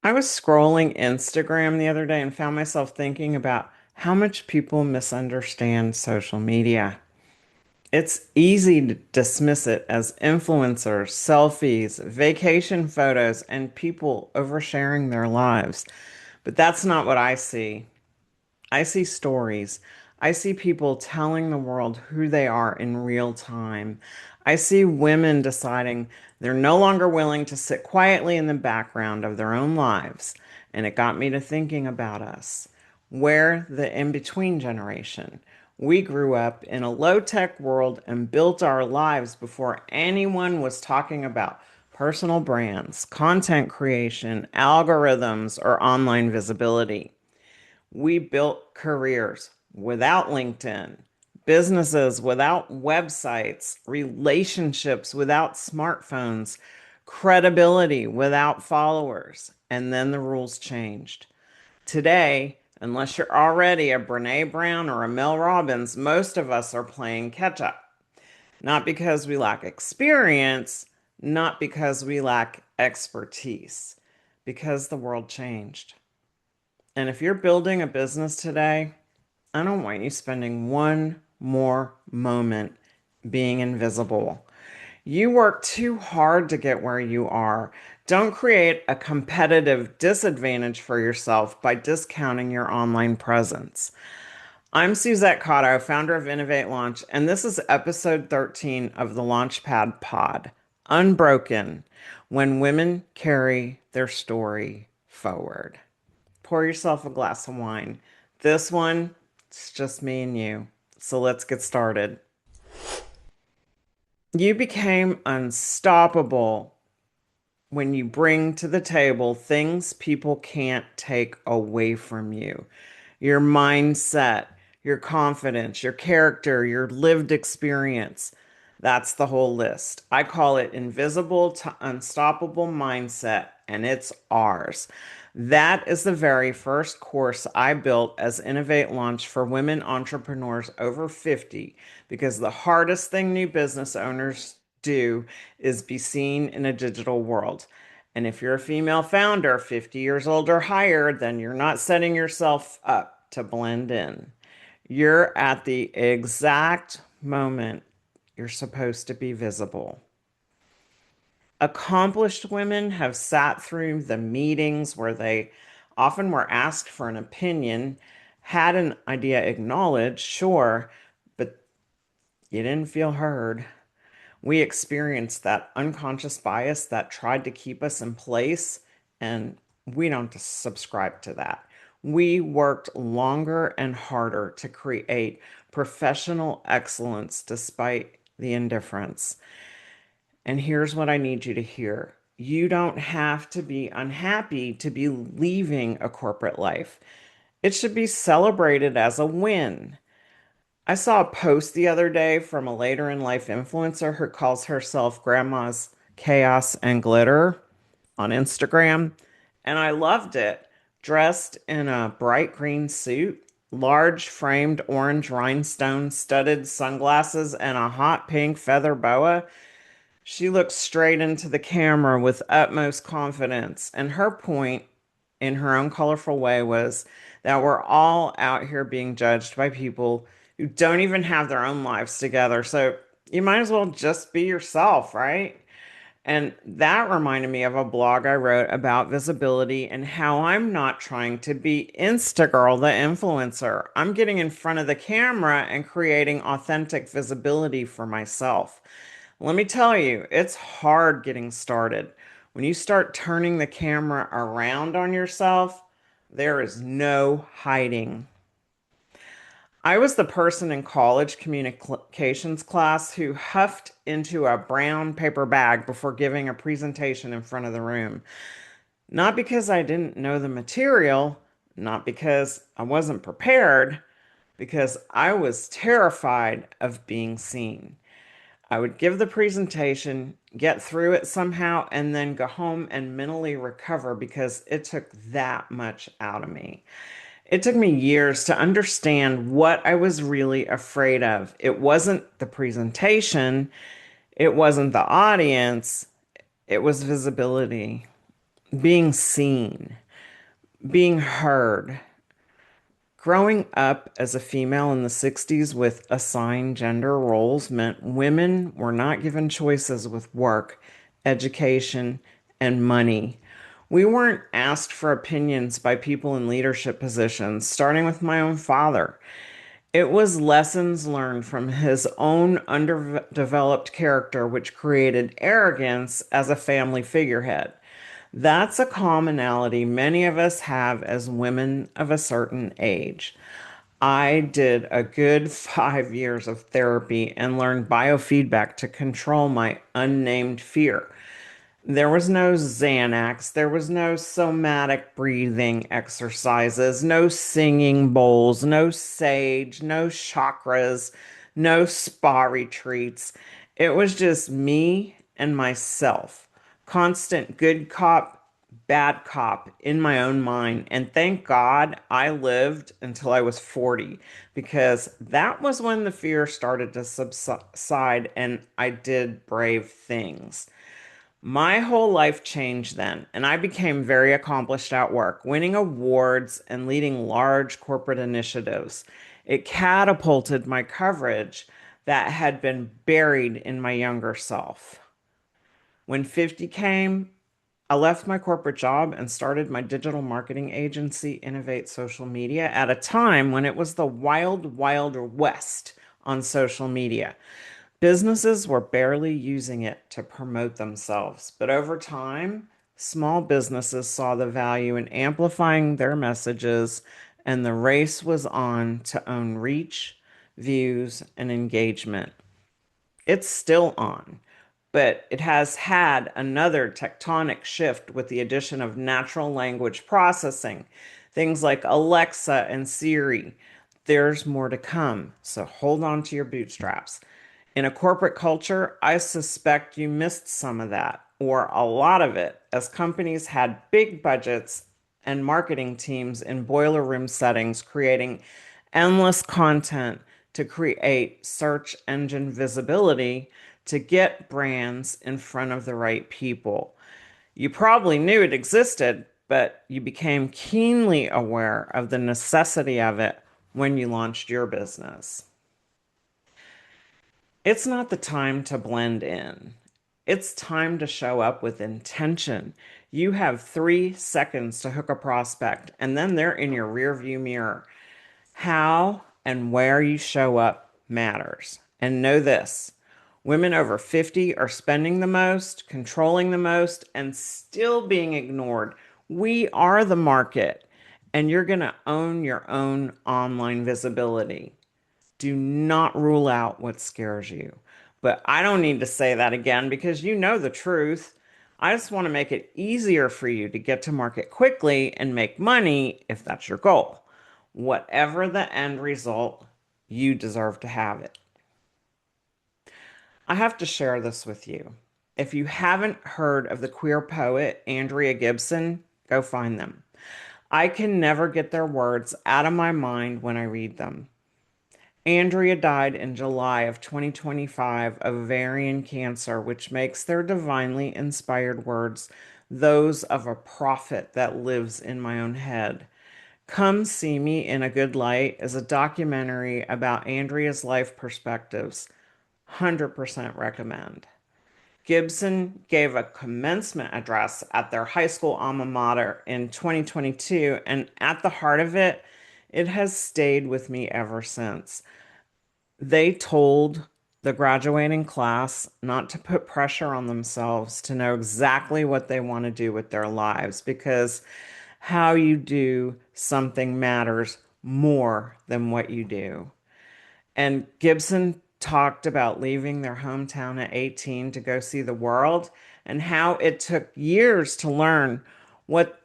I was scrolling Instagram the other day and found myself thinking about how much people misunderstand social media. It's easy to dismiss it as influencers, selfies, vacation photos, and people oversharing their lives. But that's not what I see. I see stories. I see people telling the world who they are in real time. I see women deciding they're no longer willing to sit quietly in the background of their own lives. And it got me to thinking about us. We're the in between generation. We grew up in a low tech world and built our lives before anyone was talking about personal brands, content creation, algorithms, or online visibility. We built careers without LinkedIn, businesses without websites, relationships without smartphones, credibility without followers. And then the rules changed. Today, unless you're already a Brene Brown or a Mel Robbins, most of us are playing catch up. Not because we lack experience, not because we lack expertise, because the world changed. And if you're building a business today, I don't want you spending one more moment being invisible. You work too hard to get where you are. Don't create a competitive disadvantage for yourself by discounting your online presence. I'm Suzette Cotto, founder of Innovate Launch, and this is episode 13 of the Launchpad Pod Unbroken, when women carry their story forward. Pour yourself a glass of wine. This one, it's just me and you. So let's get started. You became unstoppable when you bring to the table things people can't take away from you. Your mindset, your confidence, your character, your lived experience. That's the whole list. I call it invisible to unstoppable mindset, and it's ours. That is the very first course I built as Innovate Launch for women entrepreneurs over 50 because the hardest thing new business owners do is be seen in a digital world. And if you're a female founder, 50 years old or higher, then you're not setting yourself up to blend in. You're at the exact moment you're supposed to be visible. Accomplished women have sat through the meetings where they often were asked for an opinion, had an idea acknowledged, sure, but you didn't feel heard. We experienced that unconscious bias that tried to keep us in place, and we don't subscribe to that. We worked longer and harder to create professional excellence despite the indifference. And here's what I need you to hear. You don't have to be unhappy to be leaving a corporate life. It should be celebrated as a win. I saw a post the other day from a later in life influencer who calls herself Grandma's Chaos and Glitter on Instagram, and I loved it. Dressed in a bright green suit, large framed orange rhinestone studded sunglasses, and a hot pink feather boa, she looked straight into the camera with utmost confidence. And her point, in her own colorful way, was that we're all out here being judged by people who don't even have their own lives together. So you might as well just be yourself, right? And that reminded me of a blog I wrote about visibility and how I'm not trying to be Instagirl, the influencer. I'm getting in front of the camera and creating authentic visibility for myself. Let me tell you, it's hard getting started. When you start turning the camera around on yourself, there is no hiding. I was the person in college communications class who huffed into a brown paper bag before giving a presentation in front of the room. Not because I didn't know the material, not because I wasn't prepared, because I was terrified of being seen. I would give the presentation, get through it somehow, and then go home and mentally recover because it took that much out of me. It took me years to understand what I was really afraid of. It wasn't the presentation, it wasn't the audience, it was visibility. being seen, being heard. Growing up as a female in the 60s with assigned gender roles meant women were not given choices with work, education, and money. We weren't asked for opinions by people in leadership positions, starting with my own father. It was lessons learned from his own underdeveloped character, which created arrogance as a family figurehead. That's a commonality many of us have as women of a certain age. I did a good 5 years of therapy and learned biofeedback to control my unnamed fear. There was no Xanax. There was no somatic breathing exercises, no singing bowls, no sage, no chakras, no spa retreats. It was just me and myself. Constant good cop, bad cop in my own mind. And thank God I lived until I was 40 because that was when the fear started to subside and I did brave things. My whole life changed then, and I became very accomplished at work, winning awards and leading large corporate initiatives. It catapulted my coverage that had been buried in my younger self. When 50 came, I left my corporate job and started my digital marketing agency, Innovate Social Media, at a time when it was the wild, wild west on social media. Businesses were barely using it to promote themselves, but over time, small businesses saw the value in amplifying their messages, and the race was on to own reach, views, and engagement. It's still on, but it has had another tectonic shift with the addition of natural language processing, things like Alexa and Siri. There's more to come, so hold on to your bootstraps. In a corporate culture, I suspect you missed some of that, or a lot of it, as companies had big budgets and marketing teams in boiler room settings creating endless content to create search engine visibility to get brands in front of the right people. You probably knew it existed, but you became keenly aware of the necessity of it when you launched your business. It's not the time to blend in. It's time to show up with intention. You have 3 seconds to hook a prospect, and then they're in your rearview mirror. How and where you show up matters. And know this: women over 50 are spending the most, controlling the most, and still being ignored. We are the market, and you're going to own your own online visibility. Do not rule out what scares you. But I don't need to say that again because you know the truth. I just want to make it easier for you to get to market quickly and make money if that's your goal. Whatever the end result, you deserve to have it. I have to share this with you. If you haven't heard of the queer poet Andrea Gibson, go find them. I can never get their words out of my mind when I read them. Andrea died in July of 2025 of ovarian cancer, which makes their divinely inspired words those of a prophet that lives in my own head. Come See Me in a Good Light is a documentary about Andrea's life perspectives. 100% recommend. Gibson gave a commencement address at their high school alma mater in 2022, and at the heart of it, it has stayed with me ever since. They told the graduating class not to put pressure on themselves to know exactly what they want to do with their lives because how you do something matters more than what you do. And Gibson talked about leaving their hometown at 18 to go see the world and how it took years to learn what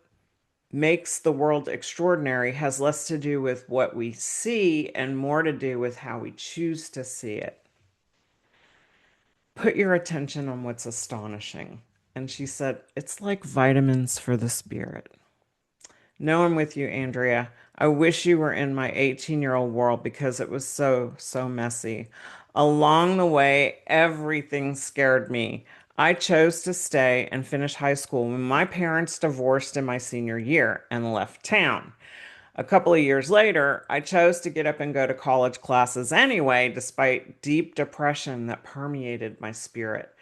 makes the world extraordinary has less to do with what we see and more to do with how we choose to see it. Put your attention on what's astonishing. And she said, it's like vitamins for the spirit. No, I'm with you, Andrea. I wish you were in my 18-year-old world because it was so, so messy. Along the way, everything scared me. I chose to stay and finish high school when my parents divorced in my senior year and left town. A couple of years later, I chose to get up and go to college classes anyway, despite deep depression that permeated my spirit.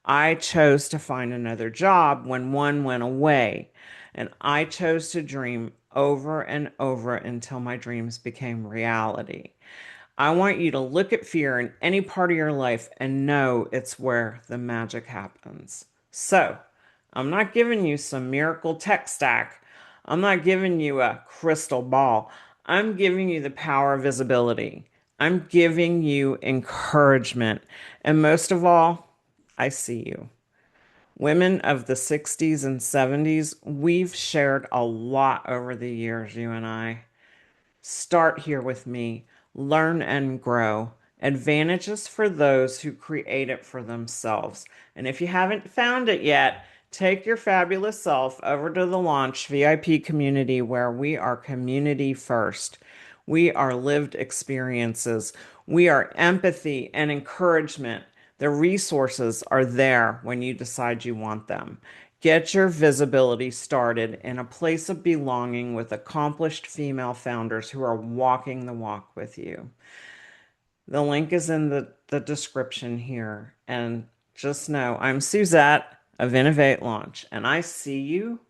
I chose to find another job when one went away, and I chose to dream over and over until my dreams became reality. I want you to look at fear in any part of your life and know it's where the magic happens. So, I'm not giving you some miracle tech stack. I'm not giving you a crystal ball. I'm giving you the power of visibility. I'm giving you encouragement. And most of all, I see you. Women of the 60s and 70s, we've shared a lot over the years, you and I. Start here with me. Learn and grow. Advantages for those who create it for themselves. And if you haven't found it yet, take your fabulous self over to the Launch VIP community where we are community first. We are lived experiences. We are empathy and encouragement. The resources are there when you decide you want them. Get your visibility started in a place of belonging with accomplished female founders who are walking the walk with you. The link is in the description here. And just know I'm Suzette of Innovate Launch, and I see you,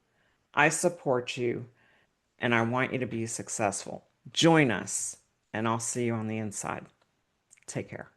I support you, and I want you to be successful. Join us, and I'll see you on the inside. Take care.